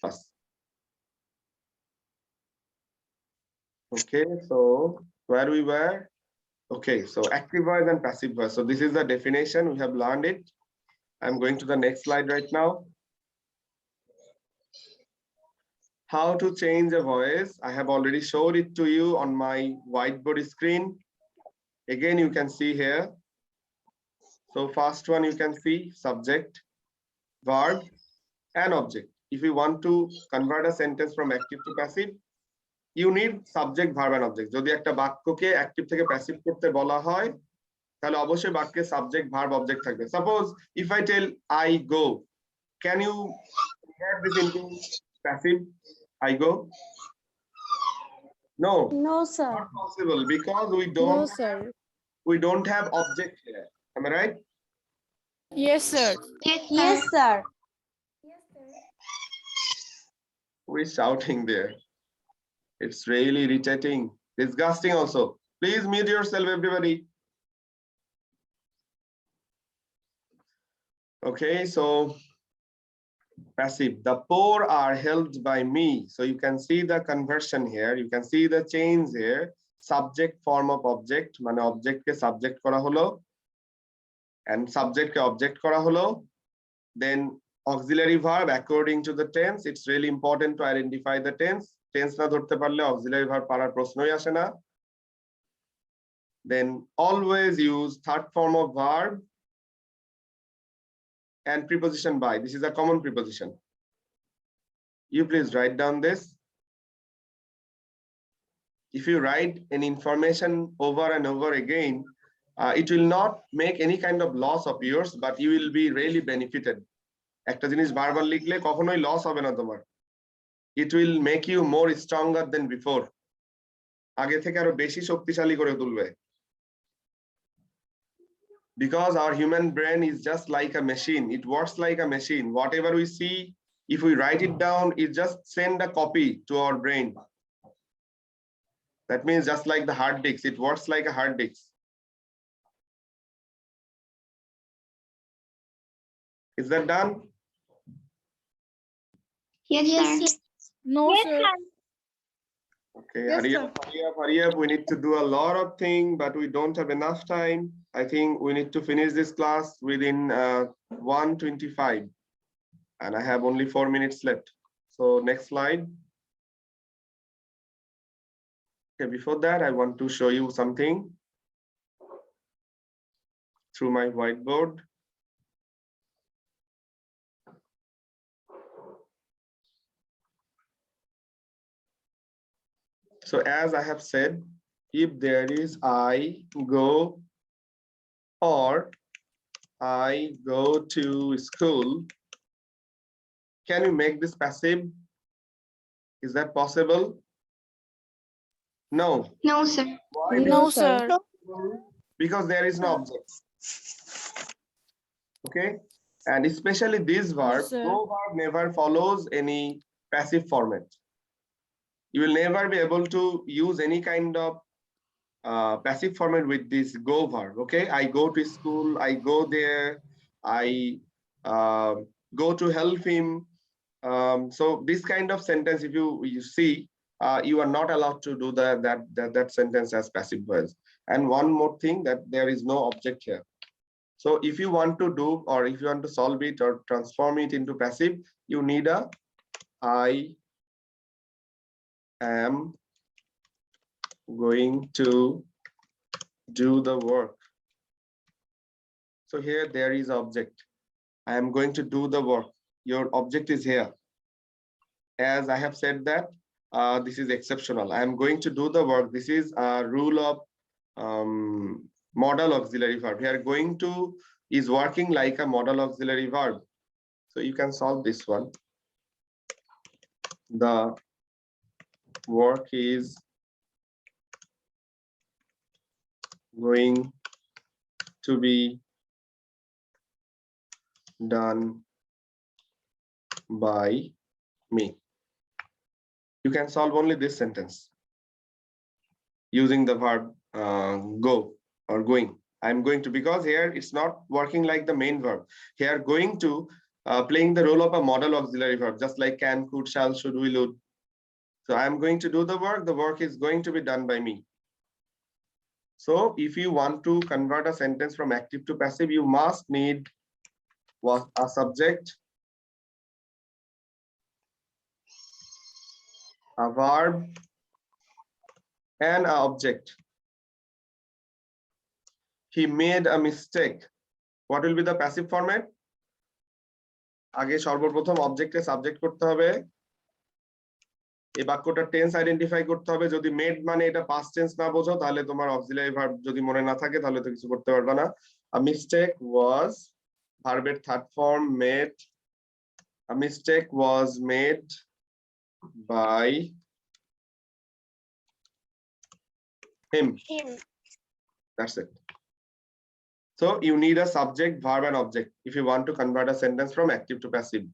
Plus. Okay, so where we were? Okay, so active voice and passive voice. So this is the definition. We have learned it. I'm going to the next slide right now. How to change a voice. I have already showed it to you on my whiteboard screen. Again, you can see here. So first one you can see subject, verb, and object. If you want to convert a sentence from active to passive, you need subject, verb, and object. যদি একটা বাক্যকে active থেকে passive করতে বলা হয় তাহলে অবশ্যই বাক্যে সাবজেক্ট, ভার্ব, অবজেক্ট থাকবে। Suppose if I tell I go, can you convert this into passive? I go? No. No, sir. Not possible because we don't have object here. Am I right? Yes, sir. Yes, sir. Who is shouting there? It's really irritating, disgusting also. Please mute yourself, everybody. Okay, so passive. The poor are helped by me. So you can see the conversion here. You can see the change here. Subject form of object. মানে object ke subject kora holo. And subject ke object kora holo. Then auxiliary verb according to the tense. It's really important to identify the tense. Tense na dhorte parle auxiliary verb parar proshnoi ashe na. Then always use third form of verb and preposition by. This is a common preposition. You please write down this. If you write an information over and over again, it will not make any kind of loss of yours, but you will be really benefited. একটা জিনিস বারবার লিখলে কখনোই loss হবে না তোমার। It will make you more stronger than before. আগে থেকে আরো বেশি শক্তিশালী করে তুলবে। Because our human brain is just like a machine. It works like a machine. Whatever we see, if we write it down, it just send a copy to our brain. That means just like the hard disk, it works like a hard disk. Is that done? Yes, sir. No, Yes, sir. sir. Okay, Yes, hurry up, hurry up, hurry up. We need to do a lot of things, but we don't have enough time. I think we need to finish this class within 1:25. And I have only 4 minutes left. So next slide. Okay, before that, I want to show you something through my whiteboard. So as I have said, if there is I go or I go to school, can you make this passive? Is that possible? No. No, sir. Why? No, sir. Because there is no object. Okay, and especially this verb, sir. go verb never follows any passive format. You will never be able to use any kind of passive format with this go verb. Okay, I go to school, I go there, I go to help him. So this kind of sentence, if you see, you are not allowed to do that sentence as passive voice. And one more thing, that there is no object here. So if you want to do, or if you want to solve it or transform it into passive, you need a I am going to do the work. So here there is object. I am going to do the work. Your object is here. As I have said that, this is exceptional. I am going to do the work. This is a rule of modal auxiliary verb. Here going to is working like a modal auxiliary verb. So you can solve this one. The work is going to be done by me. You can solve only this sentence using the verb go or going. I'm going to, because here it's not working like the main verb. Here going to playing the role of a model auxiliary verb, just like can, could, shall, should, will, would. So I'm going to do the work is going to be done by me. So if you want to convert a sentence from active to passive, you must need a subject, a verb, and an object. He made a mistake. What will be the passive format? আগে সর্বপ্রথম অবজেক্টে subject করতে হবে, এই বাক্যটা tense identify করতে হবে। যদি made মানে এটা পাস্ট টেন্স না বোঝো তাহলে তোমার অক্সিলারি ভার্ব যদি মনে না থাকে তাহলে তো কিছু করতে পারবে না। A mistake was ভার্বের third form made. A mistake was made by him. That's it. So you need a subject, verb, and object if you want to convert a sentence from active to passive.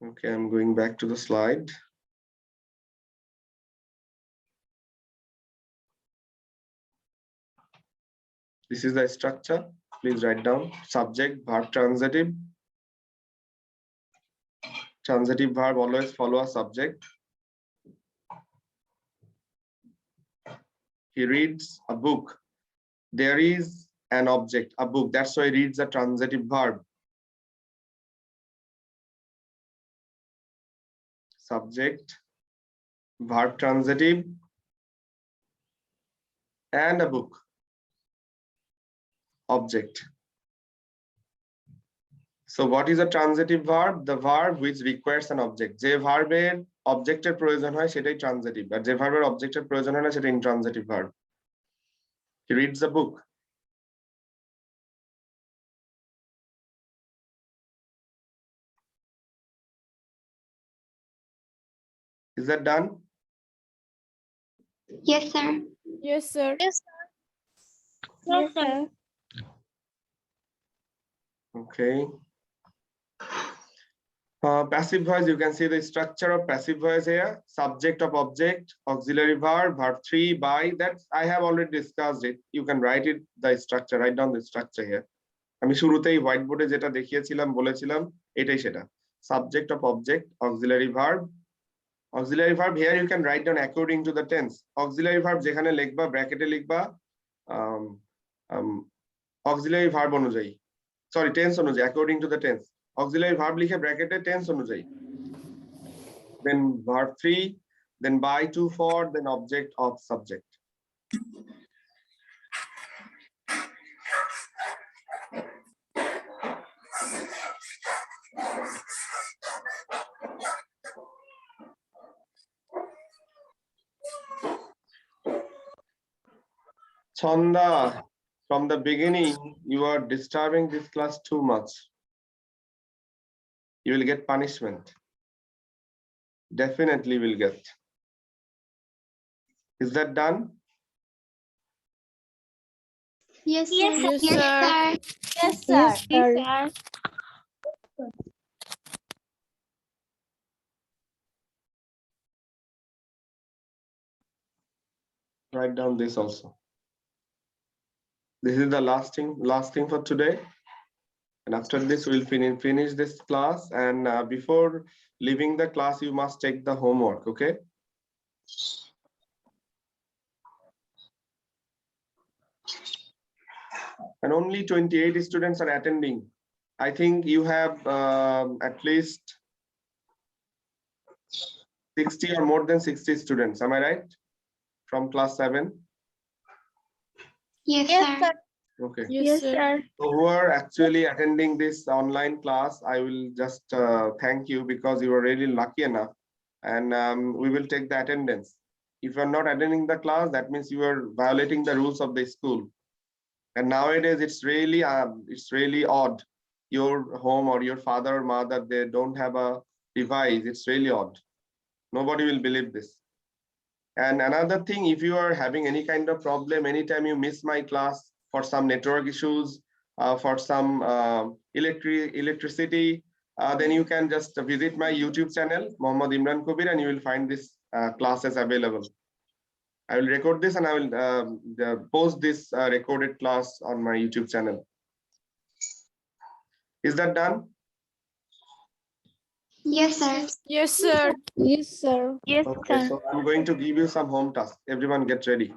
Okay, I'm going back to the slide. This is the structure. Please write down subject, verb, transitive. Transitive verb always follow a subject. He reads a book. There is an object, a book. That's why he reads a transitive verb. Subject, verb transitive, and a book. Object. So what is a transitive verb? The verb which requires an object. যে ভার্বের অবজেক্টের প্রয়োজন হয় সেটাই transitive, আর যে ভার্বের অবজেক্টের প্রয়োজন হয় না সেটা intransitive verb. He reads a book. Is that done? Yes, sir. Yes, sir. Yes, sir. Okay. Passive voice, you can see the structure of passive voice here. Subject of object, auxiliary verb, verb 3 by. That I have already discussed it. You can write it, the structure, write down the structure here. আমি শুরুতেই white বোর্ডে যেটা দেখিয়েছিলাম বলেছিলাম এটাই সেটা। Subject of object, auxiliary verb. Auxiliary verb here you can write down according to the tense. Auxiliary verb যেখানে লিখবা ব্র্যাকেটে লিখবা auxiliary verb অনুযায়ী, সরি টেন্স অনুযায়ী, according to the tense. Auxiliary verb লিখে ব্র্যাকেটে টেন্স অনুযায়ী, then verb 3, then by, to, for, then object of subject. Chanda, from the beginning you are disturbing this class too much. You will get punishment. Definitely will get. Is that done? Yes, sir. Yes, Yes, sir. sir. Yes, sir. Yes, sir. Write down this also. This is the last thing for today. And after this, we'll finish this class. And before leaving the class, you must take the homework, okay? And only 28 students are attending. I think you have at least 60 or more than 60 students. Am I right? From class 7? Yes, sir. Okay. Yes, sir. So who are actually attending this online class, I will just thank you because you are really lucky enough, and we will take the attendance. If you are not attending the class, that means you are violating the rules of the school. And nowadays it's really odd. Your home or your father or mother, they don't have a device. It's really odd. Nobody will believe this. And another thing, if you are having any kind of problem, anytime you miss my class for some network issues, for some electricity, then you can just visit my YouTube channel, Mohammad Imran Kubir, and you will find this classes available. I will record this and I will post this recorded class on my YouTube channel. Is that done? Yes, sir. Yes, sir. Yes, sir. Yes, Okay, so I'm going to give you some home tasks. Everyone get ready.